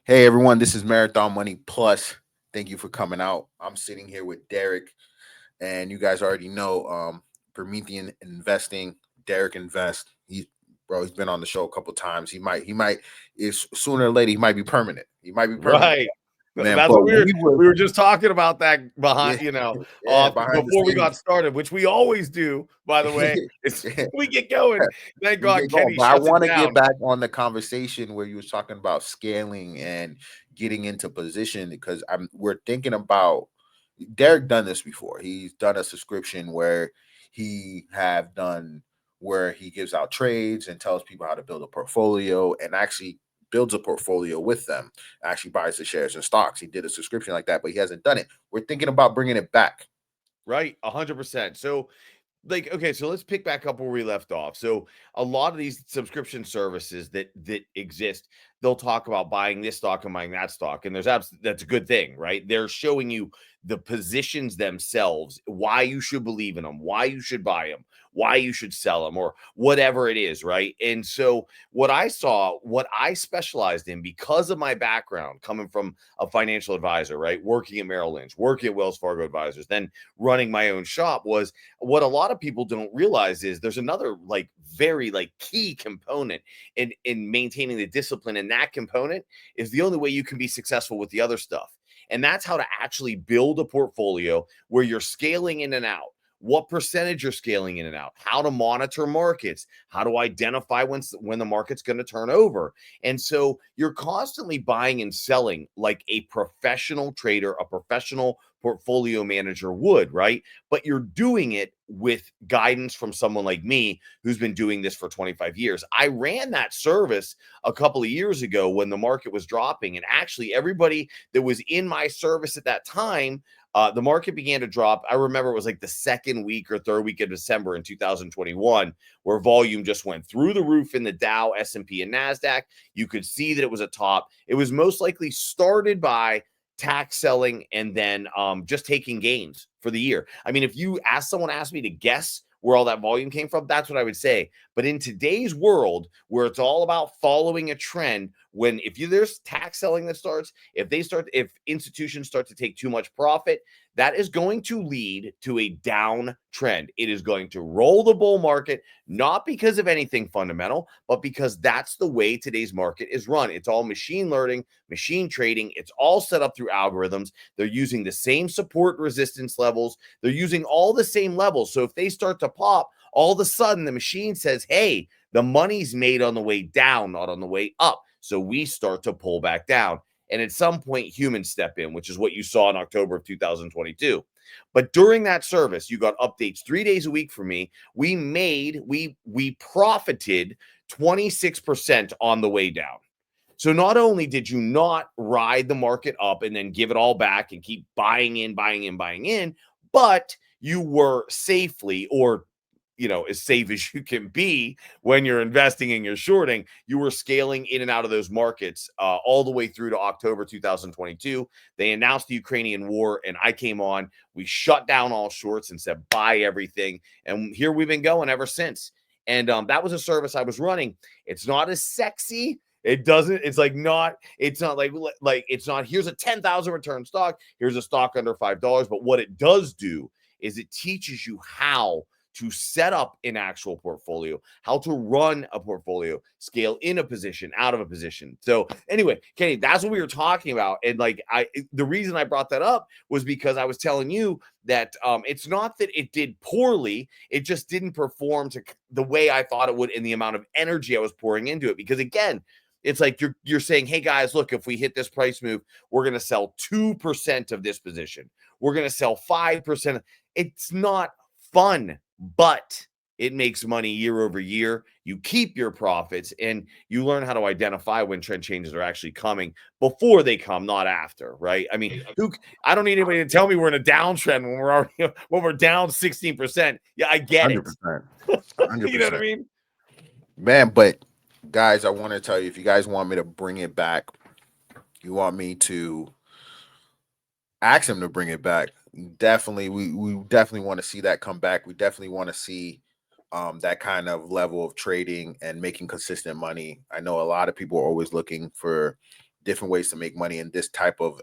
Hey everyone, this is Marathon Money Plus. Thank you for coming out. I'm sitting here with Derek, and you guys already know Promethean Investing. Derek Invest. He's been on the show a couple times. He might is sooner or later he might be permanent. He might be permanent, Right. man. That's But what we were we were just talking about that yeah, behind, yeah, off behind the before we scenes. got started, which we always do, by the way. It's we get going. Thank We God get going, Kenny but I shuts it want to get down. back on the conversation where you was talking about scaling and getting into position because we're thinking about Derek done this before. He's done a subscription where he gives out trades and tells people how to build a portfolio and actually builds a portfolio with them. Actually buys the shares and stocks. He did a subscription like that, but he hasn't done it. We're thinking about bringing it back. Right, 100%. So okay, so let's pick back up where we left off. So a lot of these subscription services that exist, they'll talk about buying this stock and buying that stock, and that's a good thing, right? They're showing you the positions themselves, why you should believe in them, why you should buy them, why you should sell them, or whatever it is, right? And so what I specialized in because of my background coming from a financial advisor, right? Working at Merrill Lynch, working at Wells Fargo Advisors, then running my own shop was what a lot of people don't realize is there's another very key component in maintaining the discipline, and that component is the only way you can be successful with the other stuff, and that's how to actually build a portfolio where you're scaling in and out, what percentage you're scaling in and out, how to monitor markets, how to identify when the market's going to turn over. And so you're constantly buying and selling like a professional trader, a professional portfolio manager would, right? But you're doing it with guidance from someone like me who's been doing this for 25 years. I ran that service a couple of years ago when the market was dropping, and actually everybody that was in my service at that time, the market began to drop. I remember it was like the second week or third week of December in 2021, where volume just went through the roof in the Dow, S&P, and NASDAQ. You could see that it was a top. It was most likely started by tax selling and then just taking gains for the year. I mean, if someone asked me to guess where all that volume came from, that's what I would say. But in today's world, where it's all about following a trend, there's tax selling that starts, if institutions start to take too much profit, that is going to lead to a down trend. It is going to roll the bull market, not because of anything fundamental, but because that's the way today's market is run. It's all machine learning, machine trading. It's all set up through algorithms. They're using the same support resistance levels. They're using all the same levels. So if they start to pop, all of a sudden the machine says, hey, the money's made on the way down, not on the way up. So we start to pull back down. And at some point, humans step in, which is what you saw in October of 2022. But during that service, you got updates 3 days a week from me. We profited 26% on the way down. So not only did you not ride the market up and then give it all back and keep buying in, but you were safely, or as safe as you can be when you're investing and you're shorting, you were scaling in and out of those markets all the way through to October 2022. They announced the Ukrainian war, and I came on. We shut down all shorts and said, buy everything. And here we've been going ever since. And that was a service I was running. It's not as sexy. It's not it's not, here's a 10,000 return stock. Here's a stock under $5. But what it does do is it teaches you how to set up an actual portfolio, how to run a portfolio, scale in a position, out of a position. So anyway, Kenny, that's what we were talking about. And the reason I brought that up was because I was telling you that it's not that it did poorly. It just didn't perform to the way I thought it would in the amount of energy I was pouring into it. Because again, it's like you're saying, hey guys, look, if we hit this price move, we're going to sell 2% of this position. We're going to sell 5%. It's not fun, but it makes money year over year. You keep your profits, and you learn how to identify when trend changes are actually coming before they come, not after, right? I mean, I don't need anybody to tell me we're in a downtrend when we're already when we're down 16%. Yeah, I get it. 100%. You know what I 100%. mean? Man, but guys, I want to tell you, if you guys want me to bring it back, you want me to ask him to bring it back. Definitely, we definitely want to see that come back. We definitely want to see that kind of level of trading and making consistent money. I know a lot of people are always looking for different ways to make money in this type of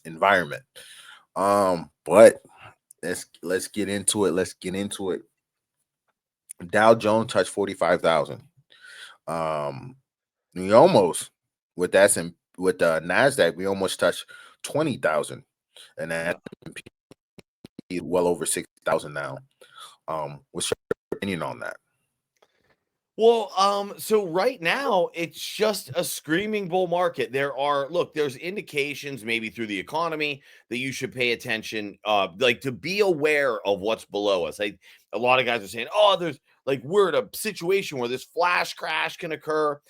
environment. But let's get into it. Let's get into it. Dow Jones touched 45,000. Um, we almost with that's in with the Nasdaq, we almost touched 20,000, and Yeah. that's well over 6,000 now. What's your opinion on that? Well, so right now it's just a screaming bull market. There's indications maybe through the economy that you should pay attention, like to be aware of what's below us. Like a lot of guys are saying, oh, there's like we're in a situation where this flash crash can occur.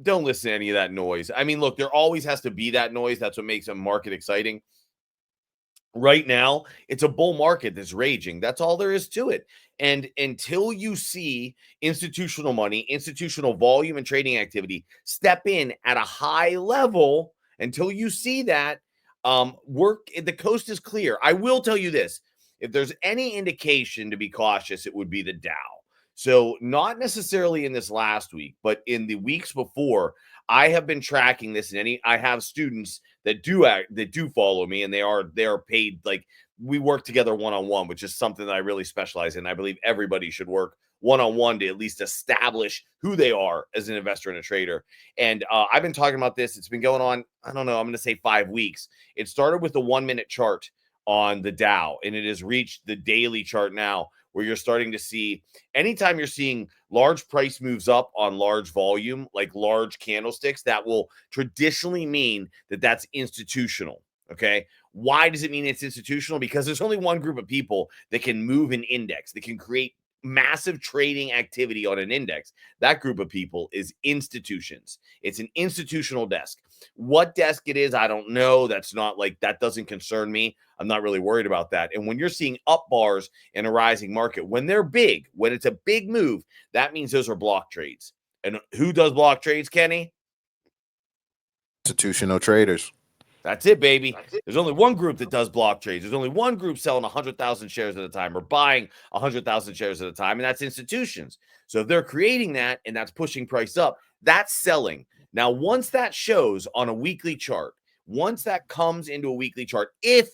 Don't listen to any of that noise. I mean, look, there always has to be that noise. That's what makes a market exciting. Right now, it's a bull market that's raging. That's all there is to it. And until you see institutional money, institutional volume and trading activity step in at a high level, until you see that, the coast is clear. I will tell you this. If there's any indication to be cautious, it would be the Dow. So, not necessarily in this last week, but in the weeks before, I have been tracking this. And I have students that do follow me, and they're paid. Like, we work together one-on-one, which is something that I really specialize in. I believe everybody should work one-on-one to at least establish who they are as an investor and a trader. And I've been talking about this. It's been going on, I don't know, I'm going to say 5 weeks. It started with the 1-minute chart on the Dow, and it has reached the daily chart now, where you're starting to see, anytime you're seeing large price moves up on large volume, like large candlesticks, that will traditionally mean that that's institutional. Okay. Why does it mean it's institutional? Because there's only one group of people that can move an index, that can create massive trading activity on an index. That group of people is institutions. It's an institutional desk. What desk it is, I don't know. That's not like, that doesn't concern me. I'm not really worried about that. And when you're seeing up bars in a rising market, when they're big, when it's a big move, that means those are block trades. And who does block trades, Kenny? Institutional traders. That's it, baby. There's only one group that does block trades. There's only one group selling 100,000 shares at a time or buying 100,000 shares at a time, and that's institutions. So if they're creating that and that's pushing price up, that's selling. Now, once that shows on a weekly chart, once that comes into a weekly chart, if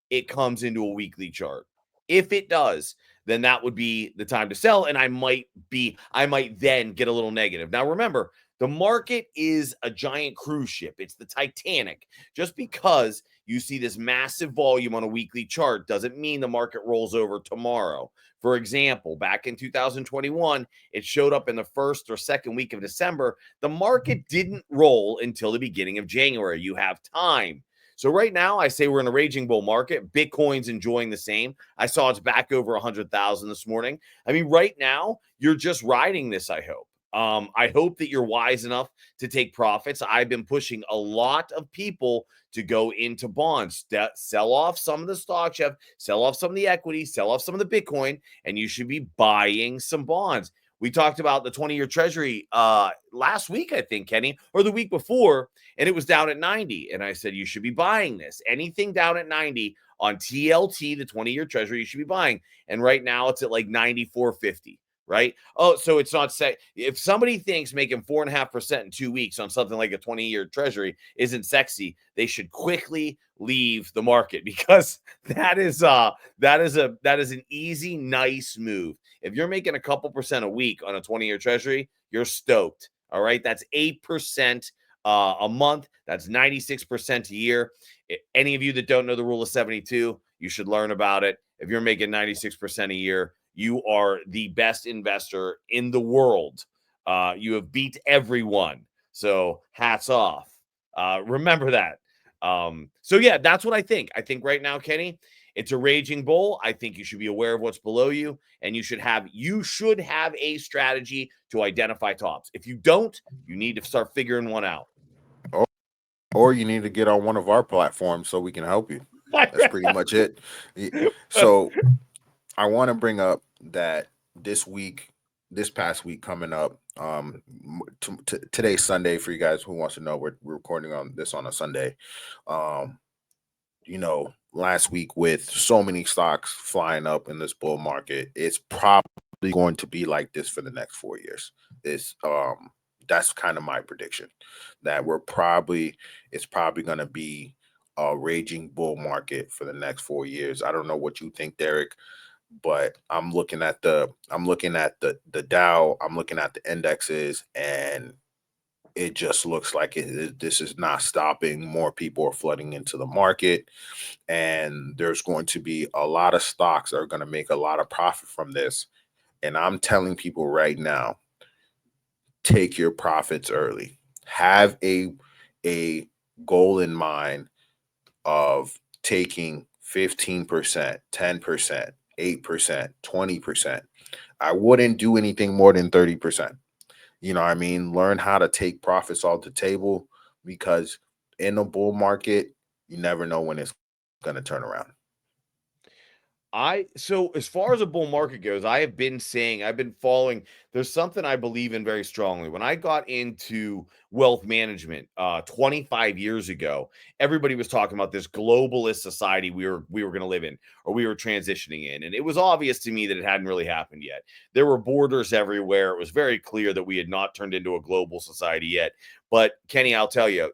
it comes into a weekly chart, if it does, then that would be the time to sell. And I might then get a little negative. Now, remember, the market is a giant cruise ship. It's the Titanic. Just because you see this massive volume on a weekly chart doesn't mean the market rolls over tomorrow. For example, back in 2021, it showed up in the first or second week of December. The market didn't roll until the beginning of January. You have time. So right now, I say we're in a raging bull market. Bitcoin's enjoying the same. I saw it's back over 100,000 this morning. I mean, right now, you're just riding this, I hope. I hope that you're wise enough to take profits. I've been pushing a lot of people to go into bonds, sell off some of the stocks, sell off some of the equity, sell off some of the Bitcoin, and you should be buying some bonds. We talked about the 20-year treasury last week, I think, Kenny, or the week before, and it was down at 90. And I said, you should be buying this. Anything down at 90 on TLT, the 20-year treasury, you should be buying. And right now it's at like 94.50. Right? Oh, so it's not if somebody thinks making 4.5% in 2 weeks on something like a 20-year treasury isn't sexy, they should quickly leave the market, because that is an easy, nice move. If you're making a couple percent a week on a 20-year treasury, you're stoked. All right. That's 8% a month. That's 96% a year. Any of you that don't know the rule of 72, you should learn about it. If you're making 96% a year, you are the best investor in the world. You have beat everyone. So hats off. Remember that. So yeah, that's what I think. I think right now, Kenny, it's a raging bull. I think you should be aware of what's below you, and you should have a strategy to identify tops. If you don't, you need to start figuring one out. Or you need to get on one of our platforms so we can help you. That's pretty much it. So I want to bring up that this past week coming up, today's Sunday. For you guys who wants to know, we're recording on this on a Sunday. Last week with so many stocks flying up in this bull market, it's probably going to be like this for the next 4 years. It's That's kind of my prediction, that it's probably going to be a raging bull market for the next 4 years. I don't know what you think, Derek, but I'm looking at the Dow, I'm looking at the indexes, and it just looks like this is not stopping. More people are flooding into the market, and there's going to be a lot of stocks that are going to make a lot of profit from this. And I'm telling people right now, take your profits early. Have a goal in mind of taking 15%, 10%, 8%, 20%. I wouldn't do anything more than 30%. You know what I mean? Learn how to take profits off the table, because in a bull market, you never know when it's going to turn around. So as far as a bull market goes, I've been following. There's something I believe in very strongly. When I got into wealth management 25 years ago, everybody was talking about this globalist society we were going to live in, or we were transitioning in, and it was obvious to me that it hadn't really happened yet. There were borders everywhere. It was very clear that we had not turned into a global society yet. But Kenny, I'll tell you,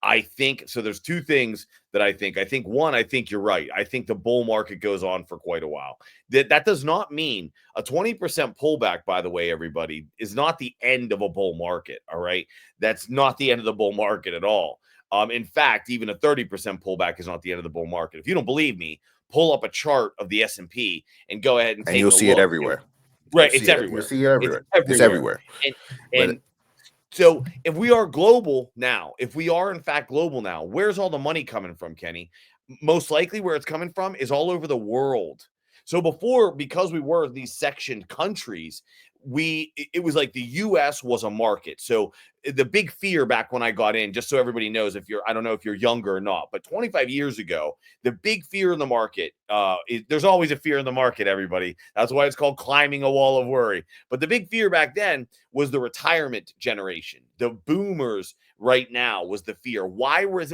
I think so. There's two things that I think. I think one, I think you're right. I think the bull market goes on for quite a while. That does not mean a 20% pullback, by the way, everybody, is not the end of a bull market. All right. That's not the end of the bull market at all. In fact, even a 30% pullback is not the end of the bull market. If you don't believe me, pull up a chart of the S&P and go ahead and And you'll take a see it look. everywhere. Right. It's You'll everywhere. see it It's everywhere. It's everywhere. everywhere. And But and so if we are global now, if we are in fact global now, where's all the money coming from, Kenny? Most likely where it's coming from is all over the world. So before, because we were these sectioned countries, it was like the US was a market. So the big fear back when I got in, just so everybody knows, if you're, I don't know if you're younger or not, but 25 years ago, the big fear in the market, there's always a fear in the market, everybody. That's why it's called climbing a wall of worry. But the big fear back then was the retirement generation. The boomers right now was the fear. Why was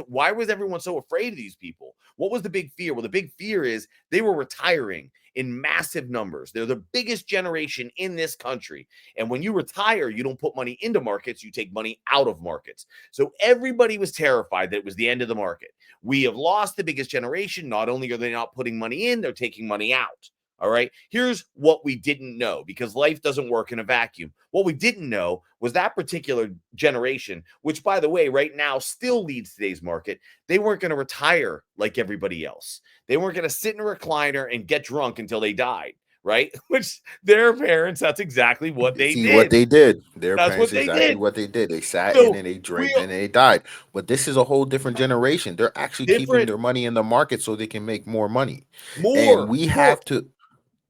everyone so afraid of these people? What was the big fear? Well, the big fear is they were retiring in massive numbers. They're the biggest generation in this country. And when you retire, you don't put money into markets, you take money out of markets. So everybody was terrified that it was the end of the market. We have lost the biggest generation. Not only are they not putting money in, they're taking money out. All right. Here's what we didn't know, because life doesn't work in a vacuum. What we didn't know was that particular generation, which, by the way, right now still leads today's market. They weren't going to retire like everybody else. They weren't going to sit in a recliner and get drunk until they died, right? Which their parents, that's exactly what you they see what did. they did. Their That's parents what they exactly did. what they did. They sat in So and they we drank and they died. But this is a whole different generation. They're actually keeping different, their money in the market so they can make more money. And more, we more, have to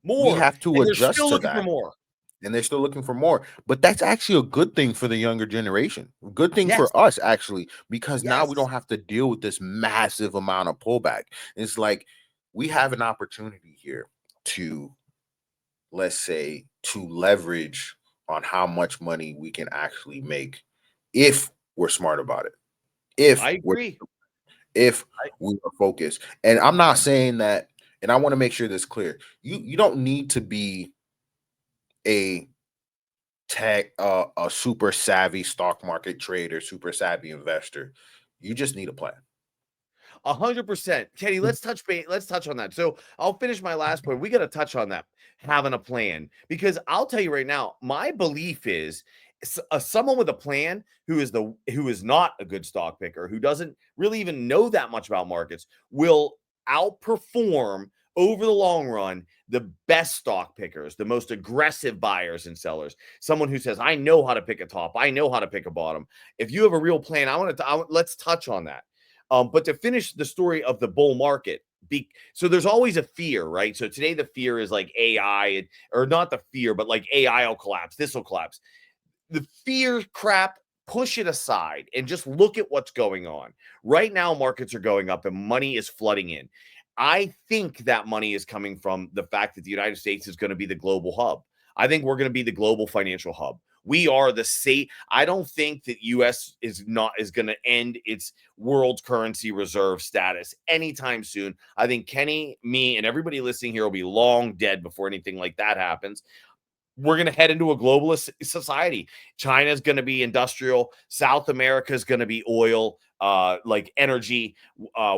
we more. have to And they're adjust still to looking for that. more. And they're still looking for more. But that's actually a good thing for the younger generation. Good thing Yes. for us, actually, because now we Yes. don't have to deal with this massive amount of pullback. It's like we have an opportunity here to, let's say, to leverage on how much money we can actually make if we're smart about it. If I we're agree. if I, we are focused. And I'm not saying that, and I want to make sure this clear. You don't need to be a a super savvy stock market trader, super savvy investor. You just need a plan. 100%. Kenny, let's touch on that. So I'll finish my last point. We got to touch on that, having a plan, because I'll tell you right now, my belief is someone with a plan who is not a good stock picker, who doesn't really even know that much about markets, will outperform over the long run the best stock pickers, the most aggressive buyers and sellers. Someone who says, I know how to pick a top, I know how to pick a bottom. If you have a real plan, let's touch on that. But to finish the story of the bull market, so there's always a fear, right? So today the fear is like AI, or not the fear, but like AI will collapse, this will collapse. The fear crap, push it aside and just look at what's going on. Right now, markets are going up and money is flooding in. I think that money is coming from the fact that the United States is going to be the global hub. I think we're going to be the global financial hub. We are the state. I don't think that US is going to end its world currency reserve status anytime soon. I think Kenny, me, and everybody listening here will be long dead before anything like that happens. we're going to head into a globalist society. China's going to be industrial. South America is going to be oil, like energy.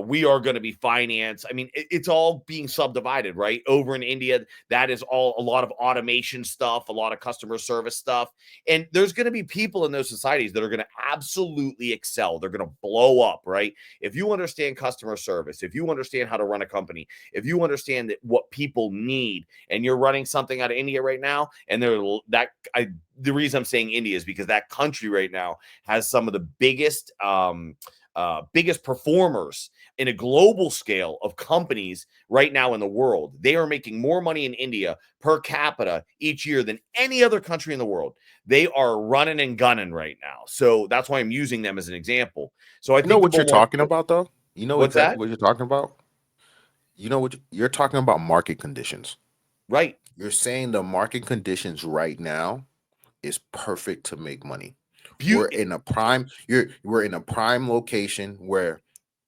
We are going to be finance. I mean, it's all being subdivided, right? Over in India, that is all a lot of automation stuff, a lot of customer service stuff. And there's going to be people in those societies that are going to absolutely excel. They're going to blow up, right? If you understand customer service, if you understand how to run a company, if you understand that what people need, and you're running something out of India right now, and the reason I'm saying India is because that country right now has some of the biggest performers in a global scale of companies right now in the world. They are making more money in India per capita each year than any other country in the world. They are running and gunning right now. So that's why I'm using them as an example. So I You know think the what you're bull market. talking about, though. You know What's exactly that? what you're talking about. You know what you're talking about, market conditions. Right. You're saying the market conditions right now is perfect to make money. Beauty. We're in a prime location where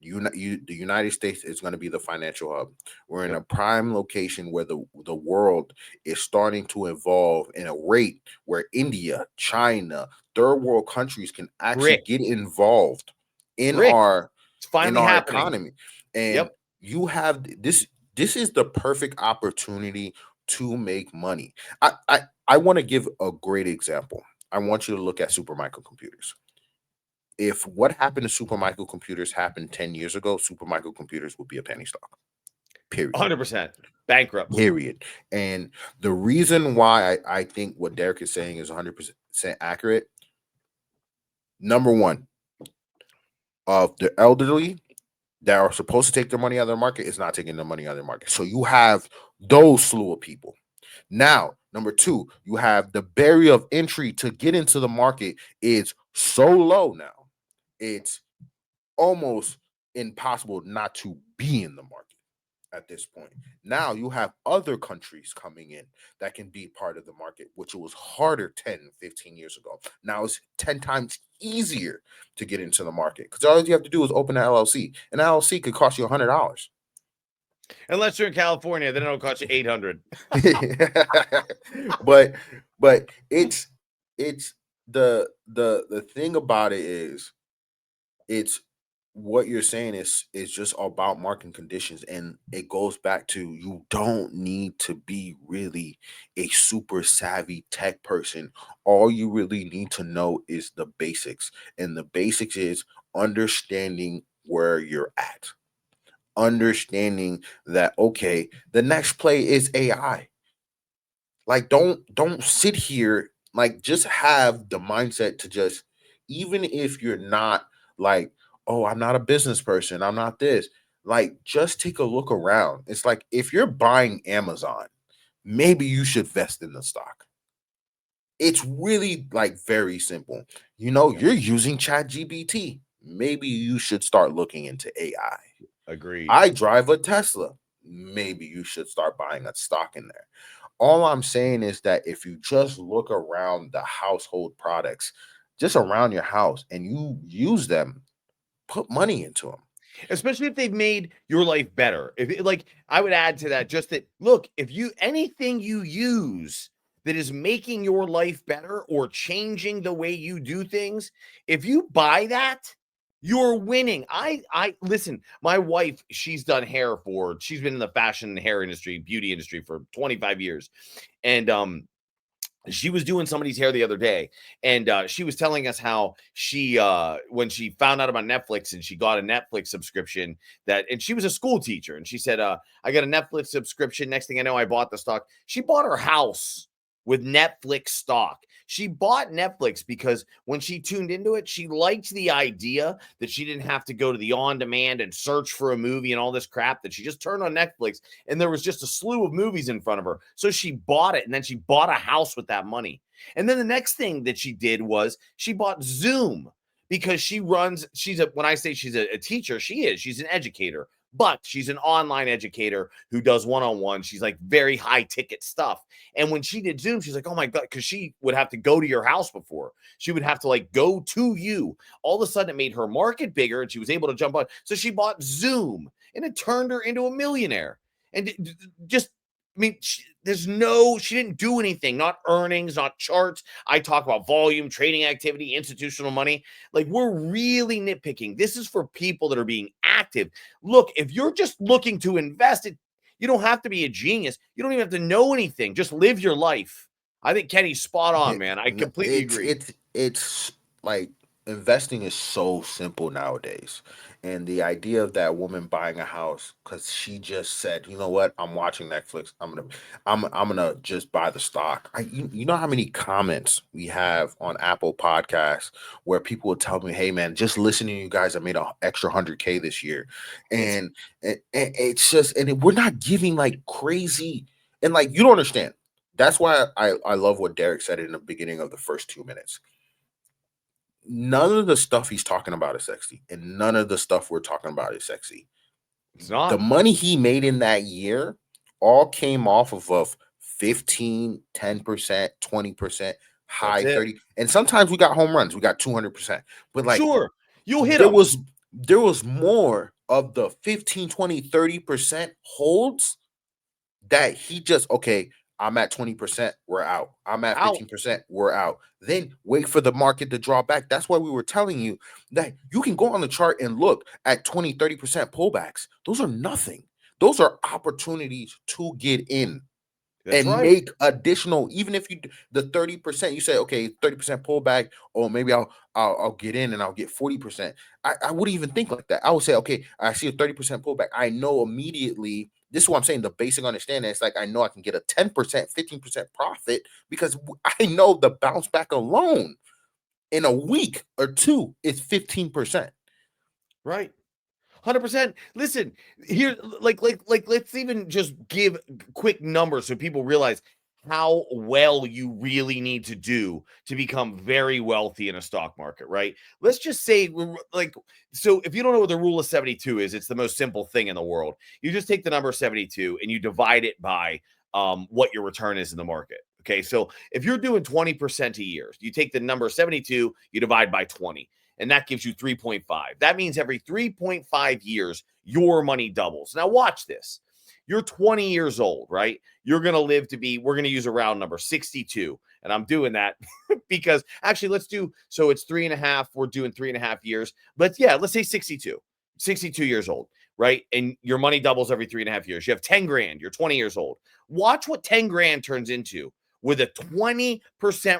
the United States is going to be the financial hub. We're in Yep. a prime location where the world is starting to evolve in a rate where India, China, third world countries can actually Brick. get involved in Brick. our It's finally happening. economy. And Yep. you have this is the perfect opportunity to make money. I want to give a great example. I want you to look at super microcomputers. If what happened to super microcomputers happened 10 years ago, super microcomputers would be a penny stock. Period. 100% bankrupt. Period. And the reason why I think what Derek is saying is 100% accurate. Number one, of the elderly that are supposed to take their money out of their market is not taking their money out of their market. So you have those slew of people. Now, number two, you have the barrier of entry to get into the market is so low now. It's almost impossible not to be in the market at this point. Now you have other countries coming in that can be part of the market, which was harder 10, 15 years ago. Now it's 10 times easier to get into the market because all you have to do is open an LLC. An LLC could cost you $100. Unless you're in California, then it'll cost you 800. but it's the thing about it is it's what you're saying is just about market conditions, and it goes back to you don't need to be really a super savvy tech person. All you really need to know is the basics, and the basics is understanding where you're at, understanding that okay, the next play is AI. Like don't sit here, like just have the mindset to just, even if you're not like, oh, I'm not a business person, I'm not this, like just take a look around. It's like if you're buying Amazon, maybe you should vest in the stock. It's really like very simple. You know, Yep. you're using Chat GBT, maybe you should start looking into AI. Agreed. I drive a Tesla, maybe you should start buying a stock in there. All I'm saying is that if you just look around the household products, just around your house, and you use them, put money into them. Especially if they've made your life better. Like, I would add to that just that, look, if you anything you use that is making your life better or changing the way you do things, if you buy that, you're winning. I listen, my wife, she's been in the fashion and hair industry, beauty industry for 25 years. And she was doing somebody's hair the other day, and she was telling us how she when she found out about Netflix and she got a Netflix subscription, and she was a school teacher, and she said, I got a Netflix subscription, next thing I know I bought the stock. She bought her house with Netflix stock. She bought Netflix because when she tuned into it, she liked the idea that she didn't have to go to the on demand and search for a movie and all this crap, that she just turned on Netflix and there was just a slew of movies in front of her. So she bought it, and then she bought a house with that money. And then the next thing that she did was she bought Zoom because when I say she's a teacher, she's an educator, but she's an online educator who does one-on-one. She's like very high ticket stuff. And when she did Zoom, she's like, oh my God, because she would have to go to your house before. She would have to like go to you. All of a sudden it made her market bigger and she was able to jump on. So she bought Zoom and it turned her into a millionaire. And just I mean, she didn't do anything, not earnings, not charts. I talk about volume, trading activity, institutional money. Like, we're really nitpicking. This is for people that are being active. Look, if you're just looking to invest, you don't have to be a genius. You don't even have to know anything. Just live your life. I think Kenny's spot on, man. I completely agree. It's like investing is so simple nowadays. And the idea of that woman buying a house because she just said, you know what, I'm watching Netflix. I'm gonna just buy the stock. You know how many comments we have on Apple Podcasts where people would tell me, hey man, just listening to you guys, I made an extra 100K this year. It's And it's just we're not giving like crazy and like you don't understand. That's why I love what Derek said in the beginning of the first 2 minutes. None of the stuff he's talking about is sexy, and none of the stuff we're talking about is sexy. it's The not. money he made in that year all came off of 15, 10%, 20%, That's high it. 30. And sometimes we got home runs, we got 200%. But like Sure. You'll hit there them. was there was more of the 15, 20, 30% holds that he just okay, I'm at 20%, we're out. I'm at Out. 15%, we're out. Then wait for the market to draw back. That's why we were telling you that you can go on the chart and look at 20, 30% pullbacks. Those are nothing. Those are opportunities to get in That's and right. make additional, even if the 30%, you say, okay, 30% pullback, or maybe I'll get in and I'll get 40%. I wouldn't even think like that. I would say, okay, I see a 30% pullback. I know immediately. This is what I'm saying. The basic understanding is like I know I can get a 10%, 15% profit because I know the bounce back alone in a week or two is 15%. Right. 100%. Listen, here, let's even just give quick numbers so people realize how well you really need to do to become very wealthy in a stock market, right? Let's just say, so if you don't know what the rule of 72 is, it's the most simple thing in the world. You just take the number 72 and you divide it by what your return is in the market. Okay, so if you're doing 20% a year, you take the number 72, you divide by 20, and that gives you 3.5. That means every 3.5 years, your money doubles. Now, watch this. You're 20 years old, right? You're going to live to be, we're going to use a round number, 62. And I'm doing that because actually, so it's 3.5. We're doing 3.5 years. But yeah, let's say 62, 62 years old, right? And your money doubles every 3.5 years. You have 10 grand. You're 20 years old. Watch what 10 grand turns into with a 20%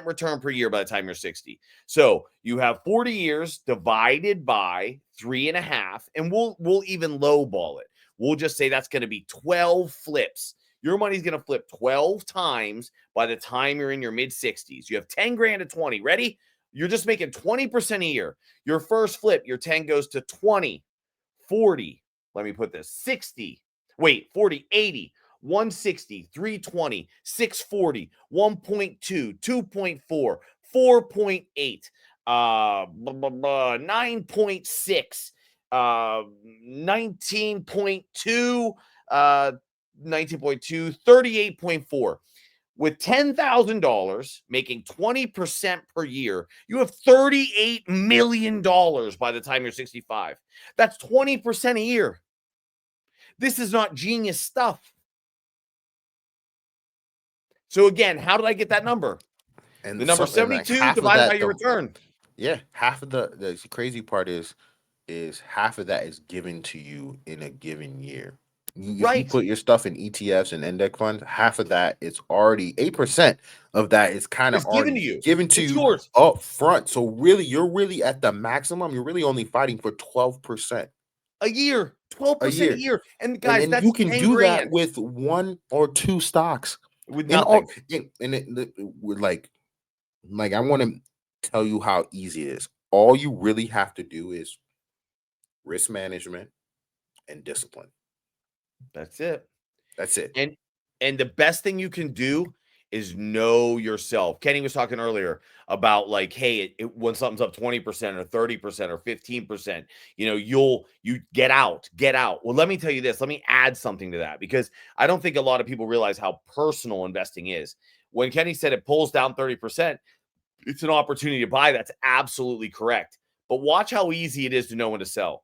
return per year by the time you're 60. So you have 40 years divided by 3.5, and we'll even lowball it. We'll just say that's going to be 12 flips. Your money's going to flip 12 times by the time you're in your mid 60s. You have 10 grand to 20. Ready? You're just making 20% a year. Your first flip, your 10 goes to 20, 40. Let me put this 60. Wait, 40, 80. 160, 320, 640, 1.2, 2.4, 4.8, 9.6, 19.2, 19.2, 38.4. With $10,000 making 20% per year, you have $38 million by the time you're 65. That's 20% a year. This is not genius stuff. So again, how did I get that number? The And number something like 72 half of divided by that, your the return. yeah, half of the crazy part is half of that is given to you in a given year. If you Right. put your stuff in ETFs and index funds, half of that is already 8% of that is kind of It's given already to you. given to It's you yours up front. So really, you're really at the maximum. You're really only fighting for 12% a year, a 12% a year. year. And And guys, then you that's can 10 do that grand with one or two stocks. with And all nothing. we're like I want to tell you how easy it is. All you really have to do is risk management and discipline. That's it. That's it. And and the best thing you can do is know yourself. Kenny was talking earlier about like, hey, when something's up 20% or 30% or 15%, you get out, get out. Well, let me tell you this. Let me add something to that because I don't think a lot of people realize how personal investing is. When Kenny said it pulls down 30%, it's an opportunity to buy. That's absolutely correct. But watch how easy it is to know when to sell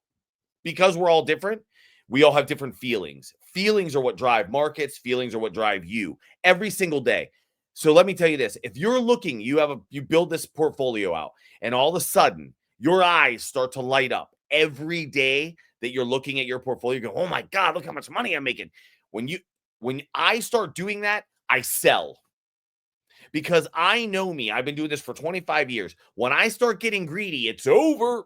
because we're all different. We all have different feelings. Feelings are what drive markets. Feelings are what drive you every single day. So let me tell you this. If you're looking, you build this portfolio out, and all of a sudden your eyes start to light up every day that you're looking at your portfolio, you go, oh my God, look how much money I'm making. When I start doing that, I sell. Because I know me, I've been doing this for 25 years. When I start getting greedy, it's over.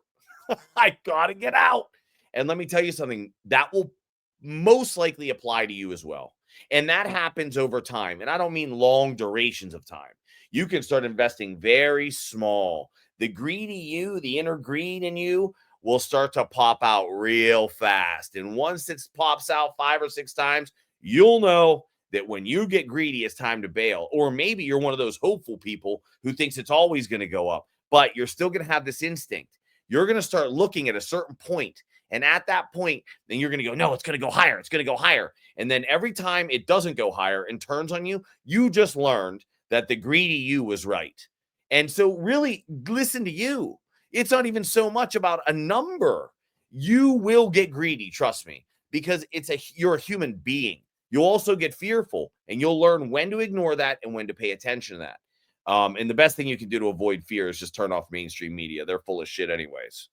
I gotta get out. And let me tell you something, that will most likely apply to you as well. And that happens over time. And I don't mean long durations of time. You can start investing very small. The greedy you, the inner greed in you, will start to pop out real fast. And once it pops out 5 or 6 times, you'll know that when you get greedy, it's time to bail. Or maybe you're one of those hopeful people who thinks it's always going to go up, but you're still going to have this instinct. You're going to start looking at a certain point, and at that point, then you're going to go, no, it's going to go higher. It's going to go higher. And then every time it doesn't go higher and turns on you, you just learned that the greedy you was right. And so really listen to you. It's not even so much about a number. You will get greedy, trust me, because you're a human being. You'll also get fearful, and you'll learn when to ignore that and when to pay attention to that. And the best thing you can do to avoid fear is just turn off mainstream media. They're full of shit anyways.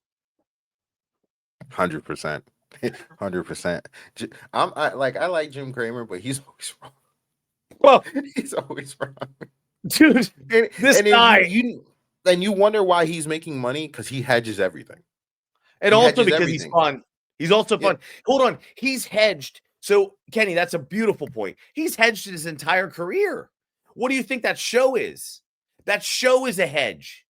100%. 100%. I like Jim Cramer, but he's always wrong. Well, he's always wrong. Dude, this guy. You wonder why he's making money, because he hedges everything. And also because he's fun. He's also fun. Yeah. Hold on. He's hedged. So, Kenny, that's a beautiful point. He's hedged his entire career. What do you think that show is? That show is a hedge.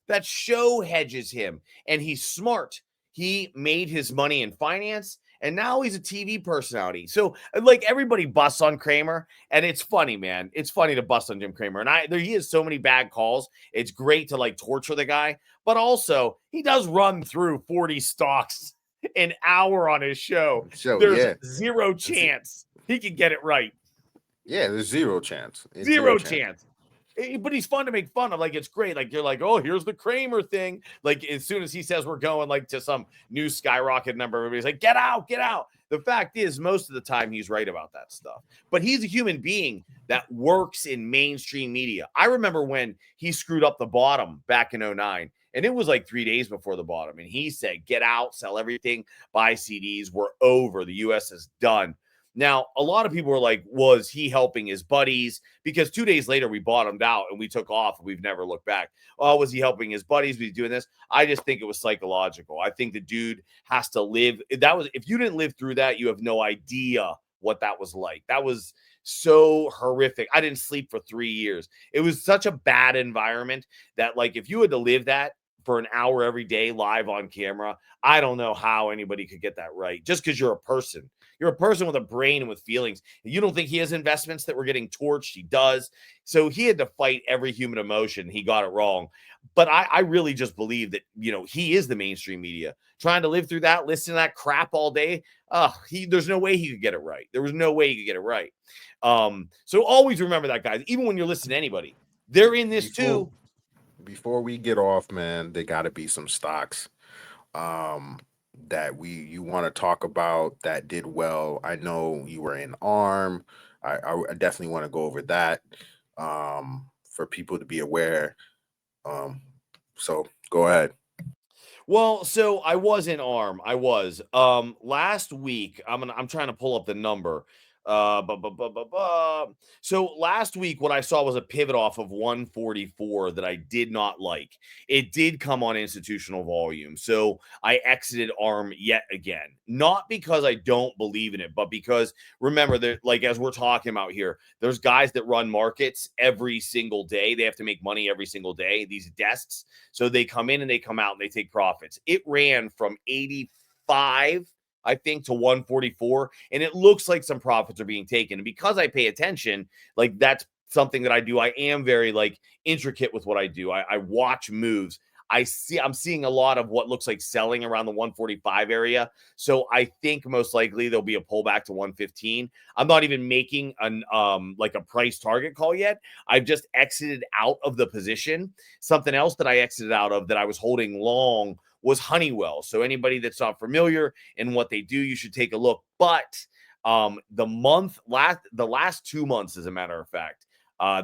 That show hedges him. And he's smart. He made his money in finance, and now he's a TV personality. So, like, everybody busts on Cramer, and it's funny, man. It's funny to bust on Jim Cramer. And he has so many bad calls. It's great to, like, torture the guy. But also, he does run through 40 stocks an hour on his show. There's zero chance he can get it right. Yeah, there's zero chance. Zero chance. But he's fun to make fun of. Like, it's great. Like, you're like, oh, here's the Cramer thing. Like, as soon as he says we're going like to some new skyrocket number, everybody's like, get out, get out. The fact is, most of the time he's right about that stuff. But he's a human being that works in mainstream media. I remember when he screwed up the bottom back in 2009. And it was like 3 days before the bottom. And he said, get out, sell everything, buy CDs. We're over. The U.S. is done. Now, a lot of people were like, was he helping his buddies? Because 2 days later, we bottomed out and we took off and we've never looked back. Oh, was he helping his buddies? Was he doing this? I just think it was psychological. I think the dude has to live. If you didn't live through that, you have no idea what that was like. That was so horrific. I didn't sleep for 3 years. It was such a bad environment that, like, if you had to live that for an hour every day live on camera, I don't know how anybody could get that right. Just because you're a person. You're a person with a brain and with feelings. You don't think he has investments that were getting torched? He does. So he had to fight every human emotion. He got it wrong. But I really just believe that, he is the mainstream media. Trying to live through that, listen to that crap all day. There's no way he could get it right. There was no way he could get it right. So always remember that, guys. Even when you're listening to anybody, they're in this too. Before we get off, man, there got to be some stocks that you want to talk about that did well. I know you were in ARM. I definitely want to go over that for people to be aware. So go ahead. Well, so I was in ARM. I was last week. I'm trying to pull up the number. So last week, what I saw was a pivot off of 144 that I did not like. It did come on institutional volume, so I exited ARM yet again. Not because I don't believe in it, but because remember that, like, as we're talking about here, there's guys that run markets every single day. They have to make money every single day. These desks, so they come in and they come out and they take profits. It ran from 85. I think to 144, and it looks like some profits are being taken. And because I pay attention, like, that's something that I do. I am very, like, intricate with what I do. I watch moves. I'm seeing a lot of what looks like selling around the 145 area. So I think most likely there'll be a pullback to 115. I'm not even making like a price target call yet. I've just exited out of the position. Something else that I exited out of that I was holding long was Honeywell. So anybody that's not familiar in what they do, you should take a look. But The last 2 months, as a matter of fact,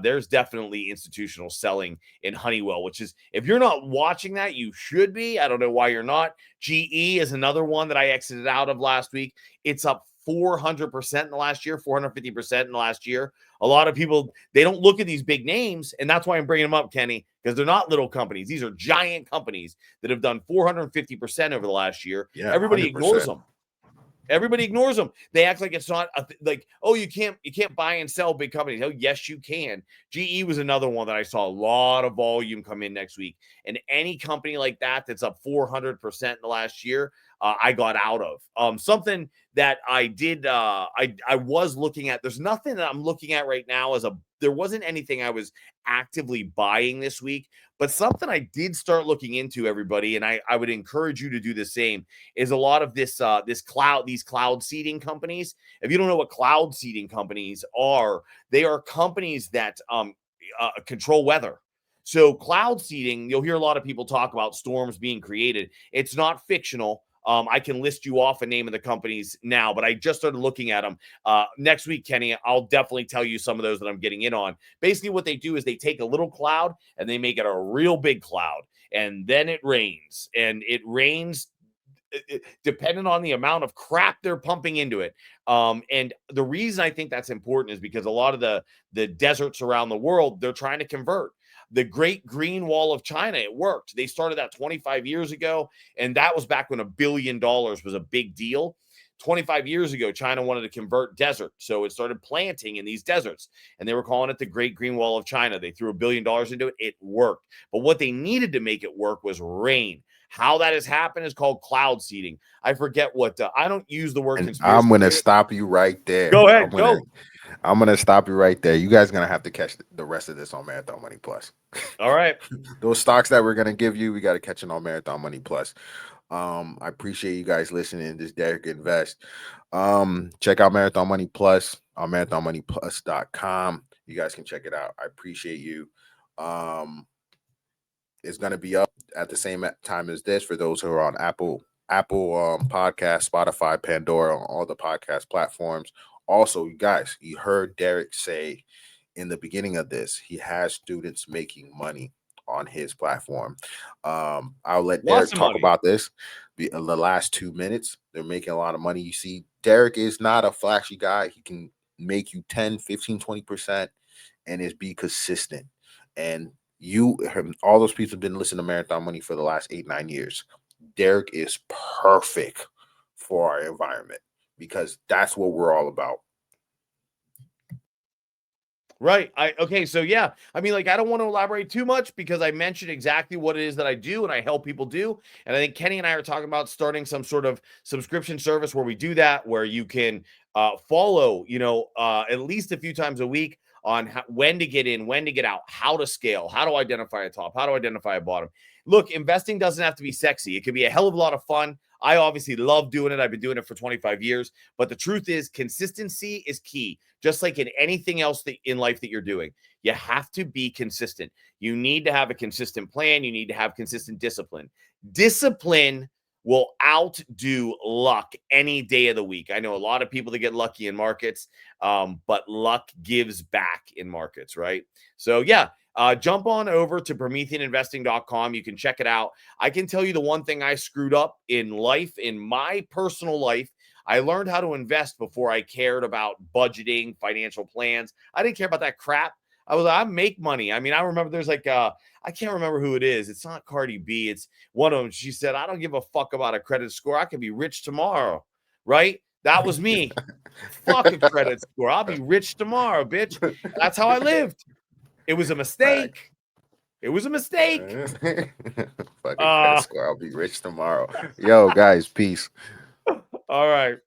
there's definitely institutional selling in Honeywell, which is, if you're not watching that, you should be. I don't know why you're not. GE is another one that I exited out of last week. It's up 400% in the last year, 450% in the last year. A lot of people, they don't look at these big names, and that's why I'm bringing them up, Kenny, because they're not little companies. These are giant companies that have done 450% over the last year. Yeah, Everybody ignores 100%. them. Everybody ignores them. They act like it's not like, oh, you can't buy and sell big companies. Oh, yes, you can. GE was another one that I saw a lot of volume come in next week. And any company like that that's up 400% in the last year, I got out of. Something that I did, I was looking at. There's nothing that I'm looking at right now there wasn't anything I was actively buying this week, but something I did start looking into, everybody, and I would encourage you to do the same, is a lot of these cloud seeding companies. If you don't know what cloud seeding companies are, they are companies that control weather. So cloud seeding, you'll hear a lot of people talk about storms being created. It's not fictional. I can list you off a name of the companies now, but I just started looking at them. Next week, Kenny, I'll definitely tell you some of those that I'm getting in on. Basically, what they do is they take a little cloud and they make it a real big cloud, and then it rains. And it rains depending on the amount of crap they're pumping into it. And the reason I think that's important is because a lot of the deserts around the world, they're trying to convert. The Great Green Wall of China, it worked. They started that 25 years ago, and that was back when $1 billion was a big deal. 25 years ago, China wanted to convert desert, so it started planting in these deserts, and they were calling it the Great Green Wall of China. They threw $1 billion into it. It worked. But what they needed to make it work was rain. How that has happened is called cloud seeding. I forget what I don't use the word And conspiracy I'm gonna theory. stop you right there. Go ahead, go. I'm gonna stop you right there. You guys are gonna have to catch the rest of this on Marathon Money Plus. All right. Those stocks that we're gonna give you, we got to catch it on Marathon Money Plus. I appreciate you guys listening. This is Derek Invest. Check out Marathon Money Plus on marathonmoneyplus.com. You guys can check it out. I appreciate you. It's gonna be up at the same time as this for those who are on Apple Podcast, Spotify, Pandora, on all the podcast platforms. Also, you guys, you heard Derek say in the beginning of this, he has students making money on his platform. I'll let Lots Derek of talk money. about this. The last 2 minutes, they're making a lot of money. You see, Derek is not a flashy guy. He can make you 10, 15, 20% and is be consistent. And all those people have been listening to Marathon Money for the last 8-9 years. Derek is perfect for our environment because that's what we're all about. Right. Okay. So yeah, I mean, like, I don't want to elaborate too much because I mentioned exactly what it is that I do and I help people do. And I think Kenny and I are talking about starting some sort of subscription service where we do that, where you can follow, at least a few times a week on when to get in, when to get out, how to scale, how to identify a top, how to identify a bottom. Look, investing doesn't have to be sexy. It can be a hell of a lot of fun. I obviously love doing it. I've been doing it for 25 years. But the truth is, consistency is key. Just like in anything else in life that you're doing, you have to be consistent. You need to have a consistent plan. You need to have consistent discipline. Discipline will outdo luck any day of the week. I know a lot of people that get lucky in markets, but luck gives back in markets, right? So yeah, jump on over to PrometheanInvesting.com. You can check it out. I can tell you the one thing I screwed up in life, in my personal life. I learned how to invest before I cared about budgeting, financial plans. I didn't care about that crap. I make money. I mean, I remember there's like, I can't remember who it is. It's not Cardi B. It's one of them. She said, I don't give a fuck about a credit score. I could be rich tomorrow. Right? That was me. Fuck a credit score. I'll be rich tomorrow, bitch. That's how I lived. It was a mistake. It was a mistake. Fucking credit score. I'll be rich tomorrow. Yo, guys, peace. All right.